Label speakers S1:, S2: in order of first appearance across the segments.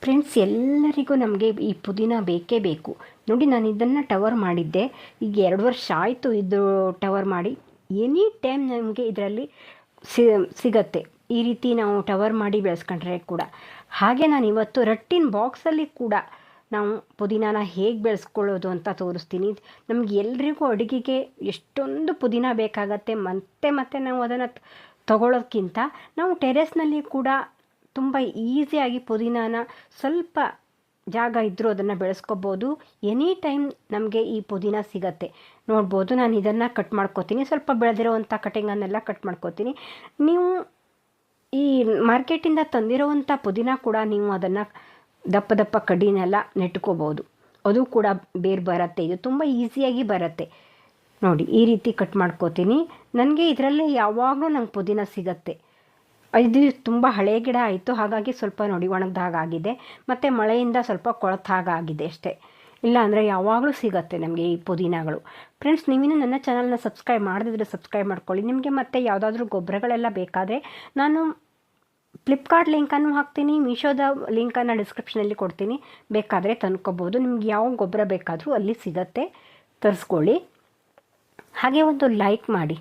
S1: Friends, ಎಲ್ಲರಿಗೂ ನಮಗೆ ಈ ಪುದೀನ ಬೇಕೇ ಬೇಕು. ನೋಡಿ, ನಾನು ಇದನ್ನು ಟವರ್ ಮಾಡಿದ್ದೆ. ಈಗ 2 ವರ್ಷ ಆಯಿತು ಇದು ಟವರ್ ಮಾಡಿ. ಎನಿ ಟೈಮ್ ನಮಗೆ ಇದರಲ್ಲಿ ಸಿಗತ್ತೆ. ಈ ರೀತಿ ನಾವು ಟವರ್ ಮಾಡಿ ಬೆಳೆಸ್ಕೊಂಡ್ರೆ ಕೂಡ. ಹಾಗೆ ನಾನು ಇವತ್ತು ರಟ್ಟಿನ ಬಾಕ್ಸಲ್ಲಿ ಕೂಡ ನಾವು ಪುದೀನಾನ ಹೇಗೆ ಬೆಳೆಸ್ಕೊಳ್ಳೋದು ಅಂತ ತೋರಿಸ್ತೀನಿ. ನಮ್ಗೆ ಎಲ್ರಿಗೂ ಅಡುಗೆಗೆ ಎಷ್ಟೊಂದು ಪುದೀನ ಬೇಕಾಗತ್ತೆ. ಮತ್ತೆ ನಾವು ಅದನ್ನು ತಗೊಳ್ಳೋದಕ್ಕಿಂತ ನಾವು ಟೆರೆಸ್ನಲ್ಲಿ ಕೂಡ ತುಂಬ ಈಸಿಯಾಗಿ ಪುದೀನಾನ ಸ್ವಲ್ಪ ಜಾಗ ಇದ್ದರೂ ಅದನ್ನು ಬೆಳೆಸ್ಕೋಬೋದು. ಎನಿ ಟೈಮ್ ನಮಗೆ ಈ ಪುದೀನ ಸಿಗತ್ತೆ. ನೋಡ್ಬೋದು, ನಾನು ಇದನ್ನು ಕಟ್ ಮಾಡ್ಕೋತೀನಿ. ಸ್ವಲ್ಪ ಬೆಳೆದಿರೋವಂಥ ಕಟಿಂಗನ್ನೆಲ್ಲ ಕಟ್ ಮಾಡ್ಕೋತೀನಿ. ನೀವು ಈ ಮಾರ್ಕೆಟಿಂದ ತಂದಿರೋವಂಥ ಪುದೀನ ಕೂಡ ನೀವು ಅದನ್ನು ದಪ್ಪ ದಪ್ಪ ಕಡ್ಡಿನೆಲ್ಲ ನೆಟ್ಕೋಬೋದು. ಅದು ಕೂಡ ಬೇರೆ ಬರುತ್ತೆ. ಇದು ತುಂಬ ಈಸಿಯಾಗಿ ಬರುತ್ತೆ. ನೋಡಿ, ಈ ರೀತಿ ಕಟ್ ಮಾಡ್ಕೋತೀನಿ. ನನಗೆ ಇದರಲ್ಲಿ ಯಾವಾಗಲೂ ನಂಗೆ ಪುದೀನ ಸಿಗತ್ತೆ. ಇದು ತುಂಬ ಹಳೆ ಗಿಡ ಆಯಿತು, ಹಾಗಾಗಿ ಸ್ವಲ್ಪ ನೋಡಿ ಒಣಗ್ದ ಹಾಗಾಗಿದೆ. ಮತ್ತು ಮಳೆಯಿಂದ ಸ್ವಲ್ಪ ಕೊಳೆತ ಹಾಗಾಗಿದೆ ಅಷ್ಟೇ. ಇಲ್ಲ ಅಂದರೆ ಯಾವಾಗಲೂ ಸಿಗತ್ತೆ ನಮಗೆ ಈ ಪುದೀನಗಳು. ಫ್ರೆಂಡ್ಸ್, ನೀವಿನ್ನೂ ನನ್ನ ಚಾನಲ್ನ ಸಬ್ಸ್ಕ್ರೈಬ್ ಮಾಡದಿದ್ರೆ ಸಬ್ಸ್ಕ್ರೈಬ್ ಮಾಡ್ಕೊಳ್ಳಿ. ನಿಮಗೆ ಮತ್ತೆ ಯಾವುದಾದ್ರೂ ಗೊಬ್ಬರಗಳೆಲ್ಲ ಬೇಕಾದರೆ ನಾನು ಫ್ಲಿಪ್ಕಾರ್ಟ್ ಲಿಂಕನ್ನು ಹಾಕ್ತೀನಿ, ಮೀಶೋದ ಲಿಂಕನ್ನು ಡಿಸ್ಕ್ರಿಪ್ಷನಲ್ಲಿ ಕೊಡ್ತೀನಿ. ಬೇಕಾದರೆ ತಂದ್ಕೋಬೋದು. ನಿಮ್ಗೆ ಯಾವ ಗೊಬ್ಬರ ಬೇಕಾದರೂ ಅಲ್ಲಿ ಸಿಗತ್ತೆ, ತರಿಸ್ಕೊಳ್ಳಿ. ಹಾಗೆ ಒಂದು ಲೈಕ್ ಮಾಡಿ,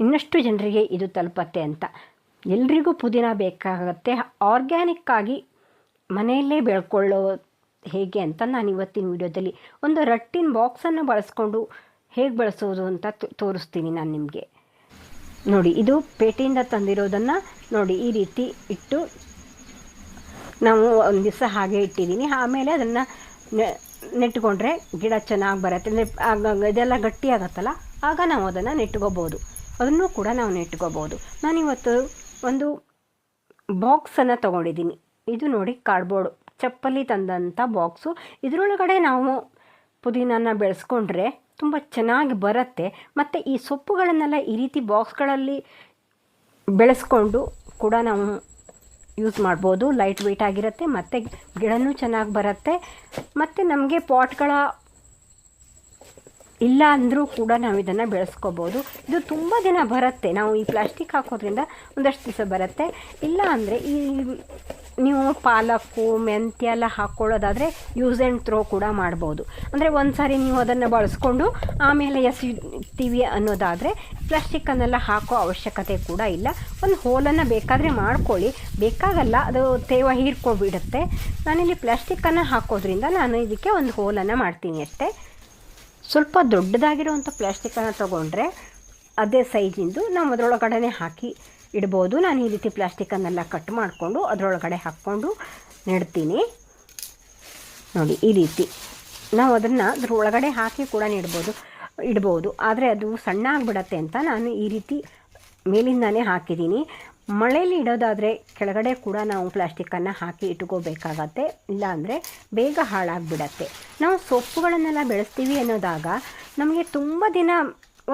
S1: ಇನ್ನಷ್ಟು ಜನರಿಗೆ ಇದು ತಲುಪತ್ತೆ ಅಂತ. ಎಲ್ರಿಗೂ ಪುದೀನ ಬೇಕಾಗತ್ತೆ. ಆರ್ಗ್ಯಾನಿಕ್ಕಾಗಿ ಮನೆಯಲ್ಲೇ ಬೆಳ್ಕೊಳ್ಳೋ ಹೇಗೆ ಅಂತ ನಾನು ಇವತ್ತಿನ ವಿಡಿಯೋದಲ್ಲಿ ಒಂದು ರಟ್ಟಿನ ಬಾಕ್ಸನ್ನು ಬಳಸ್ಕೊಂಡು ಹೇಗೆ ಬಳಸೋದು ಅಂತ ತೋರಿಸ್ತೀನಿ ನಾನು ನಿಮಗೆ. ನೋಡಿ, ಇದು ಪೇಟೆಯಿಂದ ತಂದಿರೋದನ್ನು ನೋಡಿ ಈ ರೀತಿ ಇಟ್ಟು ನಾವು ಒಂದು ದಿವಸ ಹಾಗೆ ಇಟ್ಟಿದ್ದೀನಿ. ಆಮೇಲೆ ಅದನ್ನು ನೆಟ್ಕೊಂಡ್ರೆ ಗಿಡ ಚೆನ್ನಾಗಿ ಬರುತ್ತೆ. ಇದೆಲ್ಲ ಗಟ್ಟಿ ಆಗುತ್ತಲ್ಲ, ಆಗ ನಾವು ಅದನ್ನು ನೆಟ್ಕೋಬೋದು. ಅದನ್ನು ಕೂಡ ನಾವು ನೆಟ್ಕೋಬೋದು. ನಾನಿವತ್ತು ಒಂದು ಬಾಕ್ಸನ್ನು ತೊಗೊಂಡಿದ್ದೀನಿ. ಇದು ನೋಡಿ, ಕಾರ್ಡ್ಬೋರ್ಡ್ ಚಪ್ಪಲಿ ತಂದಂಥ ಬಾಕ್ಸು. ಇದರೊಳಗಡೆ ನಾವು ಪುದೀನನ ಬೆಳೆಸ್ಕೊಂಡ್ರೆ ತುಂಬ ಚೆನ್ನಾಗಿ ಬರುತ್ತೆ. ಮತ್ತು ಈ ಸೊಪ್ಪುಗಳನ್ನೆಲ್ಲ ಈ ರೀತಿ ಬಾಕ್ಸ್ಗಳಲ್ಲಿ ಬೆಳೆಸ್ಕೊಂಡು ಕೂಡ ನಾವು ಯೂಸ್ ಮಾಡ್ಬೋದು. ಲೈಟ್ ವೆಯ್ಟ್ ಆಗಿರುತ್ತೆ, ಮತ್ತು ಗಿಡನೂ ಚೆನ್ನಾಗಿ ಬರುತ್ತೆ. ಮತ್ತು ನಮಗೆ ಪಾಟ್ಗಳ ಇಲ್ಲ ಅಂದರೂ ಕೂಡ ನಾವು ಇದನ್ನು ಬೆಳೆಸ್ಕೋಬೋದು. ಇದು ತುಂಬ ದಿನ ಬರುತ್ತೆ. ನಾವು ಈ ಪ್ಲಾಸ್ಟಿಕ್ ಹಾಕೋದ್ರಿಂದ ಒಂದಷ್ಟು ದಿವಸ ಬರುತ್ತೆ. ಇಲ್ಲ ಅಂದರೆ ಈ ನೀವು ಪಾಲಕ್ಕು ಮೆಂತ್ಯ ಎಲ್ಲ ಹಾಕ್ಕೊಳ್ಳೋದಾದರೆ ಯೂಸ್ ಆ್ಯಂಡ್ ಥ್ರೋ ಕೂಡ ಮಾಡ್ಬೋದು. ಅಂದರೆ ಒಂದು ಸಾರಿ ನೀವು ಅದನ್ನು ಬಳಸ್ಕೊಂಡು ಆಮೇಲೆ ಎಸಿತೀವಿ ಅನ್ನೋದಾದರೆ ಪ್ಲಾಸ್ಟಿಕ್ಕನ್ನೆಲ್ಲ ಹಾಕೋ ಅವಶ್ಯಕತೆ ಕೂಡ ಇಲ್ಲ. ಒಂದು ಹೋಲನ್ನು ಬೇಕಾದರೆ ಮಾಡ್ಕೊಳ್ಳಿ, ಬೇಕಾಗಲ್ಲ, ಅದು ತೇವ ಹೀರ್ಕೊಬಿಡುತ್ತೆ. ನಾನಿಲ್ಲಿ ಪ್ಲಾಸ್ಟಿಕ್ಕನ್ನು ಹಾಕೋದ್ರಿಂದ ನಾನು ಇದಕ್ಕೆ ಒಂದು ಹೋಲನ್ನು ಮಾಡ್ತೀನಿ ಅಷ್ಟೇ. ಸ್ವಲ್ಪ ದೊಡ್ಡದಾಗಿರುವಂಥ ಪ್ಲಾಸ್ಟಿಕ್ಕನ್ನು ತೊಗೊಂಡ್ರೆ ಅದೇ ಸೈಜಿಂದು ನಾವು ಅದರೊಳಗಡೆ ಹಾಕಿ ಇಡ್ಬೋದು. ನಾನು ಈ ರೀತಿ ಪ್ಲಾಸ್ಟಿಕ್ಕನ್ನೆಲ್ಲ ಕಟ್ ಮಾಡಿಕೊಂಡು ಅದರೊಳಗಡೆ ಹಾಕ್ಕೊಂಡು ನೆಡ್ತೀನಿ. ನೋಡಿ, ಈ ರೀತಿ ನಾವು ಅದನ್ನು ಅದರೊಳಗಡೆ ಹಾಕಿ ಕೂಡ ಇಡ್ಬೋದು. ಆದರೆ ಅದು ಸಣ್ಣ ಆಗಿಬಿಡತ್ತೆ ಅಂತ ನಾನು ಈ ರೀತಿ ಮೇಲಿಂದಾನೇ ಹಾಕಿದ್ದೀನಿ. ಮಳೆಯಲ್ಲಿ ಇಡೋದಾದರೆ ಕೆಳಗಡೆ ಕೂಡ ನಾವು ಪ್ಲಾಸ್ಟಿಕ್ಕನ್ನು ಹಾಕಿ ಇಟ್ಕೋಬೇಕಾಗತ್ತೆ. ಇಲ್ಲಾಂದರೆ ಬೇಗ ಹಾಳಾಗಿಬಿಡತ್ತೆ. ನಾವು ಸೊಪ್ಪುಗಳನ್ನೆಲ್ಲ ಬೆಳೆಸ್ತೀವಿ ಅನ್ನೋದಾಗ ನಮಗೆ ತುಂಬ ದಿನ,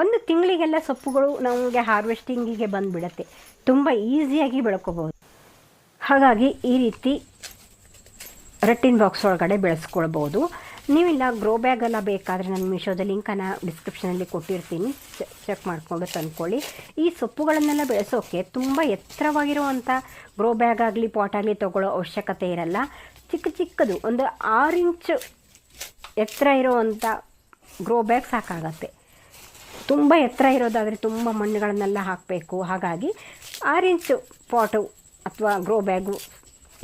S1: 1 ತಿಂಗಳಿಗೆಲ್ಲ ಸೊಪ್ಪುಗಳು ನಮಗೆ ಹಾರ್ವೆಸ್ಟಿಂಗಿಗೆ ಬಂದುಬಿಡತ್ತೆ. ತುಂಬ ಈಸಿಯಾಗಿ ಬೆಳ್ಕೋಬೋದು. ಹಾಗಾಗಿ ಈ ರೀತಿ ರಟ್ಟಿನ ಬಾಕ್ಸ್ ಒಳಗಡೆ ಬೆಳೆಸ್ಕೊಳ್ಬೋದು. ನೀವಿಲ್ಲ ಗ್ರೋ ಬ್ಯಾಗೆಲ್ಲ ಬೇಕಾದರೆ ನಾನು ಮೀಶೋದ ಲಿಂಕನ್ನು ಡಿಸ್ಕ್ರಿಪ್ಷನಲ್ಲಿ ಕೊಟ್ಟಿರ್ತೀನಿ, ಚೆಕ್ ಮಾಡಿಕೊಂಡು ತಂದ್ಕೊಳ್ಳಿ. ಈ ಸೊಪ್ಪುಗಳನ್ನೆಲ್ಲ ಬೆಳೆಸೋಕ್ಕೆ ತುಂಬ ಎತ್ತರವಾಗಿರುವಂಥ ಗ್ರೋ ಬ್ಯಾಗ್ ಆಗಲಿ ಪಾಟ್ ಆಗಲಿ ತೊಗೊಳ್ಳೋ ಅವಶ್ಯಕತೆ ಇರಲ್ಲ. ಚಿಕ್ಕದು ಒಂದು 6 ಇಂಚು ಎತ್ತರ ಇರೋವಂಥ ಗ್ರೋ ಬ್ಯಾಗ್ ಸಾಕಾಗತ್ತೆ. ತುಂಬ ಎತ್ತರ ಇರೋದಾದರೆ ತುಂಬ ಮಣ್ಣುಗಳನ್ನೆಲ್ಲ ಹಾಕಬೇಕು. ಹಾಗಾಗಿ 6 ಇಂಚು ಪಾಟು ಅಥವಾ ಗ್ರೋ ಬ್ಯಾಗು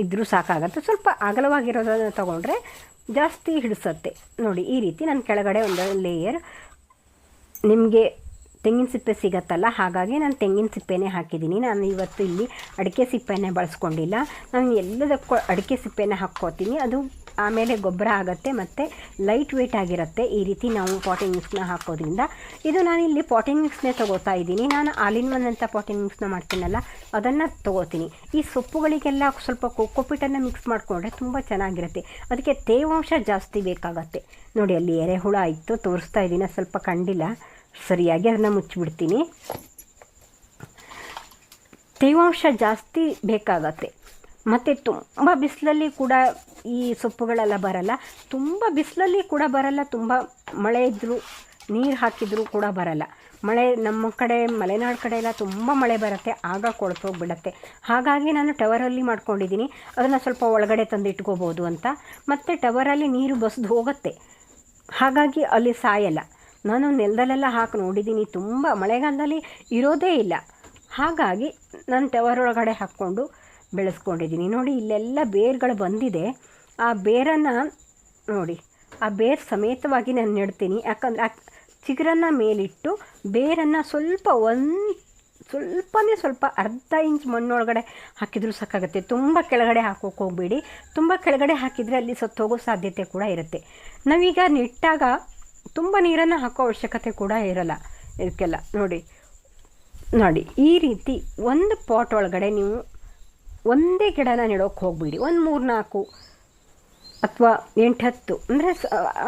S1: ಇದ್ದರೂ ಸಾಕಾಗತ್ತೆ. ಸ್ವಲ್ಪ ಅಗಲವಾಗಿರೋದನ್ನು ತೊಗೊಂಡ್ರೆ ಜಾಸ್ತಿ ಹಿಡಿಸತ್ತೆ. ನೋಡಿ, ಈ ರೀತಿ ನಾನು ಕೆಳಗಡೆ ಒಂದು ಲೇಯರ್, ನಿಮಗೆ ತೆಂಗಿನ ಸಿಪ್ಪೆ ಸಿಗತ್ತಲ್ಲ, ಹಾಗಾಗಿ ನಾನು ತೆಂಗಿನ ಸಿಪ್ಪೆನೇ ಹಾಕಿದ್ದೀನಿ. ನಾನು ಇವತ್ತು ಇಲ್ಲಿ ಅಡಿಕೆ ಸಿಪ್ಪೆನೇ ಬಳಸ್ಕೊಂಡಿಲ್ಲ. ನಾನು ಎಲ್ಲದಕ್ಕೂ ಅಡಿಕೆ ಸಿಪ್ಪೆನೇ ಹಾಕ್ಕೋತೀನಿ. ಅದು ಆಮೇಲೆ ಗೊಬ್ಬರ ಆಗುತ್ತೆ ಮತ್ತು ಲೈಟ್ ವೆಯ್ಟ್ ಆಗಿರುತ್ತೆ. ಈ ರೀತಿ ನಾವು ಪಾಟಿಂಗ್ ಮಿಕ್ಸ್ನ ಹಾಕೋದ್ರಿಂದ. ಇದು ನಾನಿಲ್ಲಿ ಪಾಟಿಂಗ್ ಮಿಕ್ಸ್ನೇ ತೊಗೋತಾ ಇದ್ದೀನಿ. ನಾನು ಆಲ್-ಇನ್ ಒನ್ ಅಂತ ಪಾಟಿಂಗ್ ಮಿಕ್ಸ್ನ ಮಾಡ್ತೀನಲ್ಲ, ಅದನ್ನು ತೊಗೋತೀನಿ. ಈ ಸೊಪ್ಪುಗಳಿಗೆಲ್ಲ ಸ್ವಲ್ಪ ಕೊಕ್ಕೋಪಿಟನ್ನು ಮಿಕ್ಸ್ ಮಾಡಿಕೊಂಡ್ರೆ ತುಂಬ ಚೆನ್ನಾಗಿರುತ್ತೆ. ಅದಕ್ಕೆ ತೇವಾಂಶ ಜಾಸ್ತಿ ಬೇಕಾಗತ್ತೆ. ನೋಡಿ, ಅಲ್ಲಿ ಎರೆಹುಳ ಇತ್ತು, ತೋರಿಸ್ತಾ ಇದ್ದೀನಿ, ಸ್ವಲ್ಪ ಕಂಡಿಲ್ಲ ಸರಿಯಾಗಿ, ಅದನ್ನು ಮುಚ್ಚಿಬಿಡ್ತೀನಿ. ತೇವಾಂಶ ಜಾಸ್ತಿ ಬೇಕಾಗತ್ತೆ. ಮತ್ತು ತುಂಬ ಬಿಸಿಲಲ್ಲಿ ಕೂಡ ಈ ಸೊಪ್ಪುಗಳೆಲ್ಲ ಬರಲ್ಲ. ತುಂಬ ಬಿಸಿಲಲ್ಲಿ ಕೂಡ ಬರಲ್ಲ, ತುಂಬ ಮಳೆ ಇದ್ದರೂ ನೀರು ಹಾಕಿದರೂ ಕೂಡ ಬರಲ್ಲ. ಮಳೆ ನಮ್ಮ ಕಡೆ ಮಲೆನಾಡು ಕಡೆ ಎಲ್ಲ ತುಂಬ ಮಳೆ ಬರುತ್ತೆ, ಆಗ ಕೊಳ್ತೋಗ್ಬಿಡತ್ತೆ. ಹಾಗಾಗಿ ನಾನು ಟವರಲ್ಲಿ ಮಾಡ್ಕೊಂಡಿದ್ದೀನಿ, ಅದನ್ನು ಸ್ವಲ್ಪ ಒಳಗಡೆ ತಂದು ಇಟ್ಕೋಬೋದು ಅಂತ. ಮತ್ತು ಟವರಲ್ಲಿ ನೀರು ಬಸ್ದು ಹೋಗುತ್ತೆ, ಹಾಗಾಗಿ ಅಲ್ಲಿ ಸಾಯಲ್ಲ. ನಾನು ನೆಲದಲ್ಲೆಲ್ಲ ಹಾಕಿ ನೋಡಿದ್ದೀನಿ, ತುಂಬ ಮಳೆಗಾಲದಲ್ಲಿ ಇರೋದೇ ಇಲ್ಲ. ಹಾಗಾಗಿ ನಾನು ಟವರ್ ಒಳಗಡೆ ಹಾಕ್ಕೊಂಡು ಬೆಳೆಸ್ಕೊಂಡಿದ್ದೀನಿ. ನೋಡಿ ಇಲ್ಲೆಲ್ಲ ಬೇರುಗಳು ಬಂದಿದೆ. ಆ ಬೇರನ್ನು ನೋಡಿ, ಆ ಬೇರು ಸಮೇತವಾಗಿ ನಾನು ನೆಡ್ತೀನಿ. ಯಾಕಂದರೆ ಆ ಚಿಗುರನ್ನು ಮೇಲಿಟ್ಟು ಬೇರನ್ನು ಸ್ವಲ್ಪ ಅರ್ಧ ಇಂಚ್ ಮಣ್ಣೊಳಗಡೆ ಹಾಕಿದರೂ ಸಾಕಾಗುತ್ತೆ. ತುಂಬ ಕೆಳಗಡೆ ಹಾಕೋಕೆ ಹೋಗಬೇಡಿ. ತುಂಬ ಕೆಳಗಡೆ ಹಾಕಿದರೆ ಅಲ್ಲಿ ಸತ್ತೋಗೋ ಸಾಧ್ಯತೆ ಕೂಡ ಇರುತ್ತೆ. ನಾವೀಗ ನೆಟ್ಟಾಗ ತುಂಬ ನೀರನ್ನು ಹಾಕೋ ಅವಶ್ಯಕತೆ ಕೂಡ ಇರಲ್ಲ ಇದಕ್ಕೆಲ್ಲ. ನೋಡಿ ಈ ರೀತಿ ಒಂದು ಪಾಟ್ ಒಳಗಡೆ ನೀವು ಒಂದೇ ಗಿಡನ ನೆಡೋಕ್ಕೆ ಹೋಗಬೇಡಿ. ಒಂದು 3-4 ಅಥವಾ 8-10 ಅಂದರೆ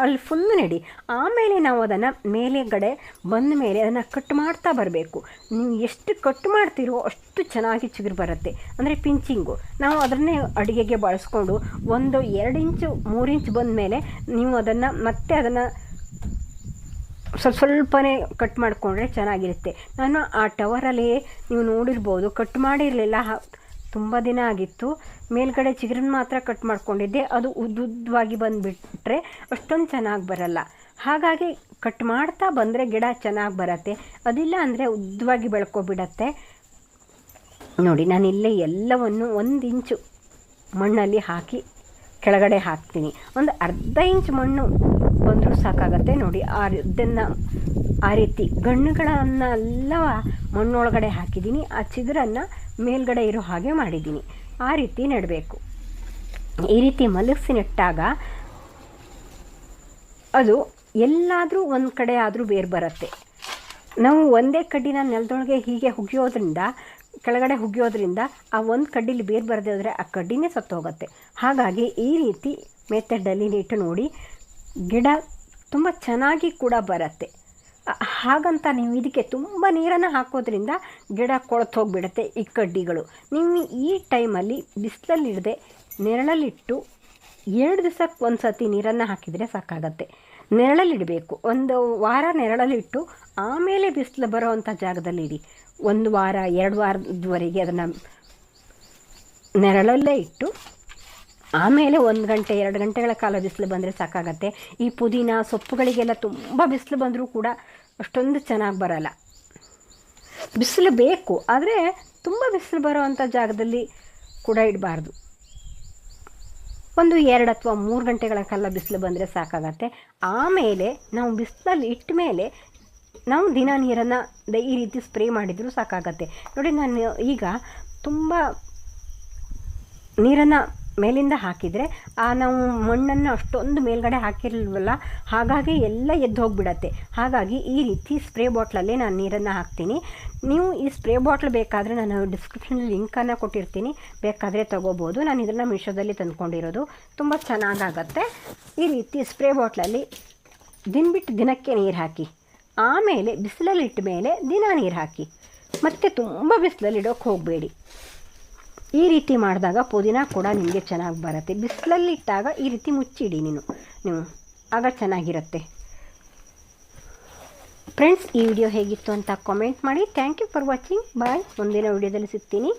S1: ಅಲ್ಲಿ ಫುಲ್ ನೆಡಿ. ಆಮೇಲೆ ನಾವು ಅದನ್ನು ಮೇಲೆಗಡೆ ಬಂದ ಮೇಲೆ ಅದನ್ನು ಕಟ್ ಮಾಡ್ತಾ ಬರಬೇಕು. ನೀವು ಎಷ್ಟು ಕಟ್ ಮಾಡ್ತೀರೋ ಅಷ್ಟು ಚೆನ್ನಾಗಿ ಚಿಗುರು ಬರುತ್ತೆ. ಅಂದರೆ ಪಿಂಚಿಂಗು ನಾವು ಅದನ್ನೇ ಅಡುಗೆಗೆ ಬಳಸ್ಕೊಂಡು 1-2 ಇಂಚು 3 ಇಂಚ್ ಬಂದ ಮೇಲೆ ನೀವು ಅದನ್ನು ಸ್ವಲ್ಪನೇ ಕಟ್ ಮಾಡಿಕೊಂಡ್ರೆ ಚೆನ್ನಾಗಿರುತ್ತೆ. ನಾನು ಆ ಟವರಲ್ಲಿ ನೀವು ನೋಡಿರ್ಬೋದು, ಕಟ್ ಮಾಡಿರಲಿಲ್ಲ, ತುಂಬ ದಿನ ಆಗಿತ್ತು. ಮೇಲ್ಗಡೆ ಚಿಗುರನ್ನು ಮಾತ್ರ ಕಟ್ ಮಾಡ್ಕೊಂಡಿದ್ದೆ. ಅದು ಉದ್ದುದ್ದವಾಗಿ ಬಂದುಬಿಟ್ರೆ ಅಷ್ಟೊಂದು ಚೆನ್ನಾಗಿ ಬರಲ್ಲ. ಹಾಗಾಗಿ ಕಟ್ ಮಾಡ್ತಾ ಬಂದರೆ ಗಿಡ ಚೆನ್ನಾಗಿ ಬರುತ್ತೆ. ಅದಿಲ್ಲ ಅಂದರೆ ಉದ್ದವಾಗಿ ಬೆಳ್ಕೊಬಿಡತ್ತೆ. ನೋಡಿ ನಾನಿಲ್ಲೇ ಎಲ್ಲವನ್ನು 1 ಇಂಚು ಮಣ್ಣಲ್ಲಿ ಹಾಕಿ ಕೆಳಗಡೆ ಹಾಕ್ತೀನಿ. ಒಂದು ಅರ್ಧ ಇಂಚ್ ಮಣ್ಣು ಬಂದರೂ ಸಾಕಾಗತ್ತೆ. ನೋಡಿ ಅದನ್ನು ಆ ರೀತಿ ಗಣ್ಣುಗಳನ್ನೆಲ್ಲ ಮಣ್ಣೊಳಗಡೆ ಹಾಕಿದ್ದೀನಿ. ಆ ಚಿಗುರನ್ನು ಮೇಲ್ಗಡೆ ಇರೋ ಹಾಗೆ ಮಾಡಿದ್ದೀನಿ. ಆ ರೀತಿ ನೆಡಬೇಕು. ಈ ರೀತಿ ಮಲಗಿಸಿ ನೆಟ್ಟಾಗ ಅದು ಎಲ್ಲಾದರೂ ಒಂದು ಕಡೆ ಆದರೂ ಬೇರು ಬರುತ್ತೆ. ನಾವು ಒಂದೇ ಕಡ್ಡಿನ ನೆಲದೊಳಗೆ ಹೀಗೆ ಕೆಳಗಡೆ ಹುಗಿಯೋದ್ರಿಂದ ಆ ಒಂದು ಕಡ್ಡಿಲಿ ಬೇರು ಬರದೇ ಹೋದರೆ ಆ ಕಡ್ಡಿನೇ ಸತ್ತೋಗುತ್ತೆ. ಹಾಗಾಗಿ ಈ ರೀತಿ ಮೆಥಡಲ್ಲಿ ನೆಟ್ಟು ನೋಡಿ, ಗಿಡ ತುಂಬ ಚೆನ್ನಾಗಿ ಕೂಡ ಬರುತ್ತೆ. ಹಾಗಂತ ನೀವು ಇದಕ್ಕೆ ತುಂಬ ನೀರನ್ನು ಹಾಕೋದ್ರಿಂದ ಗಿಡ ಕೊಳ್ತು ಹೋಗಿಬಿಡುತ್ತೆ ಈ ಕಡ್ಡಿಗಳು. ನೀವು ಈ ಟೈಮಲ್ಲಿ ಬಿಸಿಲಲ್ಲಿಡದೆ ನೆರಳಲ್ಲಿಟ್ಟು 2 ದಿವಸಕ್ಕೆ ಒಂದು ಸತಿ ನೀರನ್ನು ಹಾಕಿದರೆ ಸಾಕಾಗತ್ತೆ. ನೆರಳಲ್ಲಿಡಬೇಕು. 1 ವಾರ ನೆರಳಲ್ಲಿಟ್ಟು ಆಮೇಲೆ ಬಿಸಿಲು ಬರೋವಂಥ ಜಾಗದಲ್ಲಿ ಇಡಿ. 1 ವಾರ 2 ವಾರದವರೆಗೆ ಅದನ್ನು ನೆರಳಲ್ಲೇ ಇಟ್ಟು ಆಮೇಲೆ 1 ಗಂಟೆ 2 ಗಂಟೆಗಳ ಕಾಲ ಬಿಸಿಲು ಬಂದರೆ ಸಾಕಾಗತ್ತೆ. ಈ ಪುದೀನ ಸೊಪ್ಪುಗಳಿಗೆಲ್ಲ ತುಂಬ ಬಿಸಿಲು ಬಂದರೂ ಕೂಡ ಅಷ್ಟೊಂದು ಚೆನ್ನಾಗಿ ಬರಲ್ಲ. ಬಿಸಿಲು ಬೇಕು, ಆದರೆ ತುಂಬ ಬಿಸಿಲು ಬರೋವಂಥ ಜಾಗದಲ್ಲಿ ಕೂಡ ಇಡಬಾರ್ದು. 1 2 ಅಥವಾ 3 ಗಂಟೆಗಳ ಕಾಲ ಬಿಸಿಲು ಬಂದರೆ ಸಾಕಾಗತ್ತೆ. ಆಮೇಲೆ ನಾವು ಬಿಸಿಲಲ್ಲಿ ಇಟ್ಟ ಮೇಲೆ ನಾವು ದಿನ ನೀರನ್ನು ಈ ರೀತಿ ಸ್ಪ್ರೇ ಮಾಡಿದರೂ ಸಾಕಾಗತ್ತೆ. ನೋಡಿ ನಾನು ಈಗ ತುಂಬ ನೀರನ್ನು ಮೇಲಿಂದ ಹಾಕಿದರೆ ನಾವು ಮಣ್ಣನ್ನು ಅಷ್ಟೊಂದು ಮೇಲ್ಗಡೆ ಹಾಕಿರಲ್ವಲ್ಲ, ಹಾಗಾಗಿ ಎಲ್ಲ ಎದ್ದು ಹೋಗಿಬಿಡತ್ತೆ. ಹಾಗಾಗಿ ಈ ರೀತಿ ಸ್ಪ್ರೇ ಬಾಟ್ಲಲ್ಲೇ ನಾನು ನೀರನ್ನು ಹಾಕ್ತೀನಿ. ನೀವು ಈ ಸ್ಪ್ರೇ ಬಾಟ್ಲ್ ಬೇಕಾದರೆ ನಾನು ಡಿಸ್ಕ್ರಿಪ್ಷನಲ್ಲಿ ಲಿಂಕನ್ನು ಕೊಟ್ಟಿರ್ತೀನಿ, ಬೇಕಾದರೆ ತೊಗೋಬೋದು. ನಾನು ಇದನ್ನು ಮೀಶೋದಲ್ಲಿ ತಂದ್ಕೊಂಡಿರೋದು, ತುಂಬ ಚೆನ್ನಾಗಾಗತ್ತೆ. ಈ ರೀತಿ ಸ್ಪ್ರೇ ಬಾಟ್ಲಲ್ಲಿ ದಿನಕ್ಕೆ ನೀರು ಹಾಕಿ, ಆಮೇಲೆ ಬಿಸಿಲಲ್ಲಿಟ್ಟ ಮೇಲೆ ದಿನ ನೀರು ಹಾಕಿ, ಮತ್ತು ತುಂಬ ಬಿಸಿಲಲ್ಲಿಡೋಕ್ಕೆ ಹೋಗಬೇಡಿ. ಈ ರೀತಿ ಮಾಡಿದಾಗ ಪುದೀನ ಕೂಡ ನಿಮಗೆ ಚೆನ್ನಾಗಿ ಬರುತ್ತೆ. ಬಿಸಿಲಲ್ಲಿಟ್ಟಾಗ ಈ ರೀತಿ ಮುಚ್ಚಿಡಿ ನೀವು ಆಗ ಚೆನ್ನಾಗಿರುತ್ತೆ. ಫ್ರೆಂಡ್ಸ್, ಈ ವಿಡಿಯೋ ಹೇಗಿತ್ತು ಅಂತ ಕಾಮೆಂಟ್ ಮಾಡಿ. Thank you for watching. Bye. ಮುಂದಿನ ವಿಡಿಯೋದಲ್ಲಿ ಸಿಗ್ತೀನಿ.